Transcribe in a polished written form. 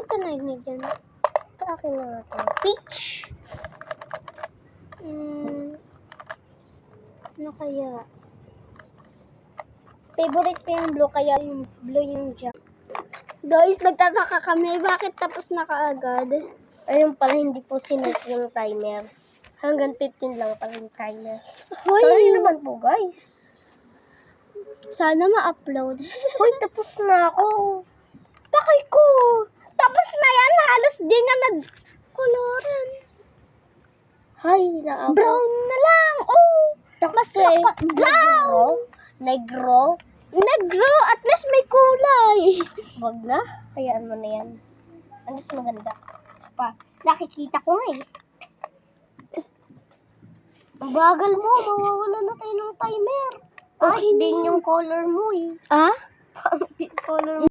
ito na dyan. Akin na nga ito. Peach. Ano kaya? Favorite ko yung blue, kaya yung blue yung dyan. Guys, nagtataka kami, bakit tapos na kaagad? Ayun pala, hindi po sinet yung timer. Hanggang 15 lang pala yung timer. Hoy! Sorry naman po, guys. Sana ma-upload. Hoy, tapos na ako. Bakay ko! Tapos na yan, halos di nga nag-coloran. Hay, naabot. Brown na lang, oh! Kasi, brown! negro. Negro, at least may kulay. Wag na, hayaan mo na yan. Ang mas maganda. Pa, nakikita ko nga eh. Ang bagal mo, mawawala na tayo ng timer. Okay Din yung color mo eh. Ah? Pangit yung color mo.